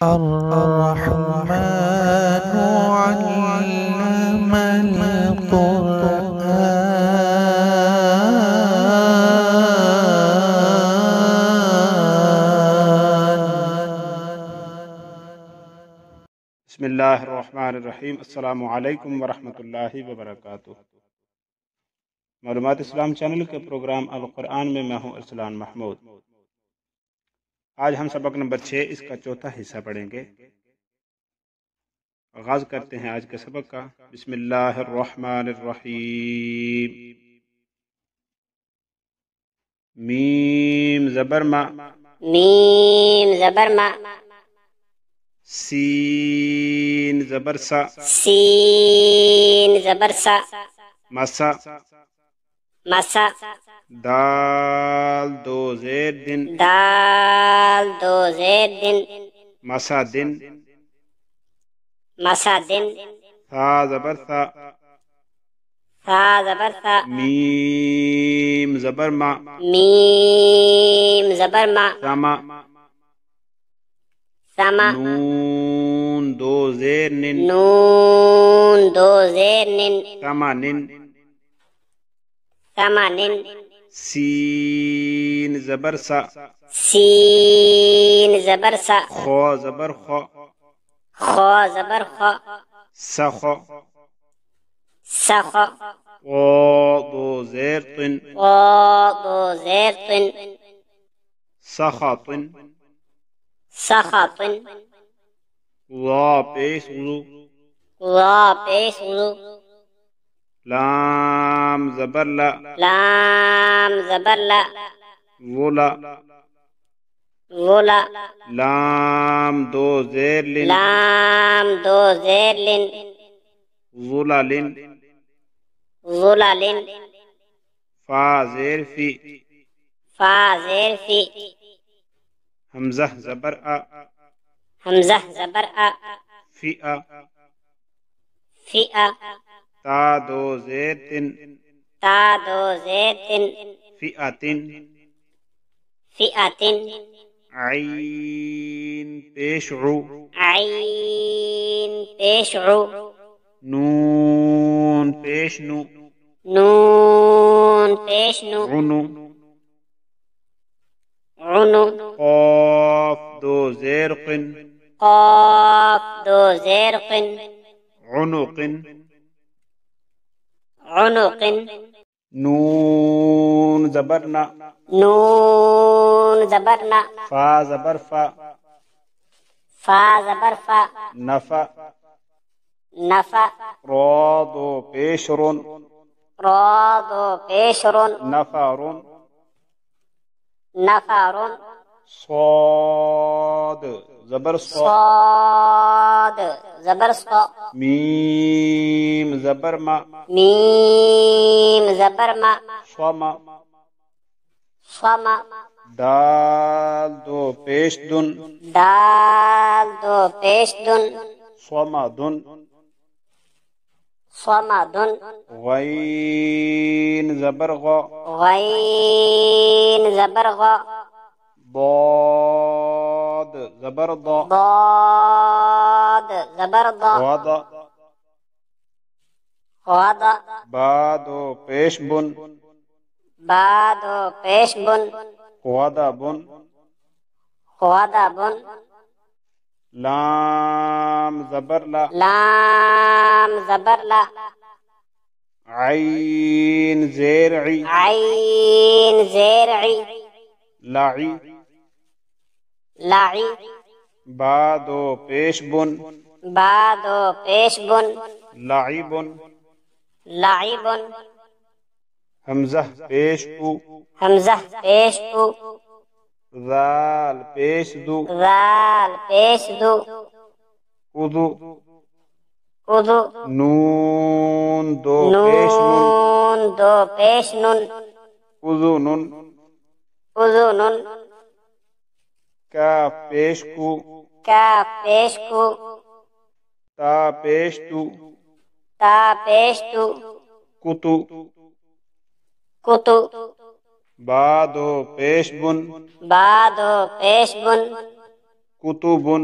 الرحمن علم بسم اللہ الرحمن الرحیم۔ السلام علیکم ورحمۃ اللہ وبرکاتہ۔ معلومات اسلام چینل کے پروگرام القرآن میں میں ہوں ارسلان محمود۔ آج ہم سبق نمبر 6 اس کا چوتھا حصہ پڑھیں گے۔ آغاز کرتے ہیں آج کے سبق کا۔ بسم اللہ الرحمن الرحیم۔ میم زبر ما، میم زبر ما، سین زبر سا، سین زبر سا، مسا، مسا، دال دو زیر دن، دال دو زیر دن، مسا دن، مسا دن، ثا زبر ثا، ثا زبر ثا، میم زبر ما، میم زبر ما، سما، سما، نون دو زیر نن، نون دو زیر نن، ثمنن، ثمنن، سین زبر سا، سین زبر سا، خو زبر خو، خو زبر خو، سخو، سخو، قو دو زیر طن، قو دو زیر طن، سخطن، سخطن، وا پیش وضو، وا پیش وضو، لام زبر لا، لام زبر لا، ولا، ولا، لام دو زیر لن، لام دو زیر لن، ظللن، ظللن، فا زیر فی، فا زیر فی، حمزہ زبر آ، حمزہ زبر آ، فی آ، فی آ، تا دو زیر تن، تا دو زیر تن، فی آتن، فی آتن، عین پیش عو، عین پیش عو، نون پیش نو، نون پیش نو، عنو، عنو، قاف دو زیر قن، قاف دو زیر قن، عنق، عنق، نون زبر نا، نون زبر نا، فا زبر فا، فا زبر فا، نفا، نفا، را دو پیش رن، را دو پیش رن، نفرن، نفرن، صاد زبر صا، صاد زبر صا، میم زبر ما، میم زبر ما، صما، صما، دال دو پیش دن، دال دو پیش دن، صمدن، صمدن، غین زبر غا، غین زبر غا، ضاد زبر ضا، ضاد زبر ضا، غدا، غدا، با دو پیش بن، با دو پیش بن، غدا بن، غدا بن، لام زبر لا، لام زبر لا، عین زیر عی، عین زیر عی، لعی، لعی، با دو پیش بن، با دو پیش بن، لعبن، لعبن، حمزہ پیش او، حمزہ پیش او، ذال پیش دو، ذال پیش دو، ادو، ادو، نون دو پیش نن، نون دو پیش نن، اذنن، اذنن، کاف پیش کو، کاف پیش کو، تا پیش تو، تا پیش تو، کتو، کتو، با دو پیش بن، با دو پیش بن، کتبن،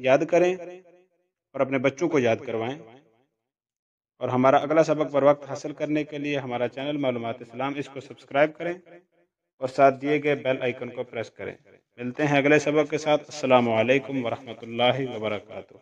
یاد کریں اور اپنے بچوں کو یاد کروائیں، اور ہمارا اگلا سبق بر وقت حاصل کرنے کے لیے ہمارا چینل معلومات اسلام اس کو سبسکرائب کریں اور ساتھ دیے گئے بیل آئیکن کو پریس کریں۔ ملتے ہیں اگلے سبق کے ساتھ۔ السلام علیکم ورحمۃ اللہ وبرکاتہ۔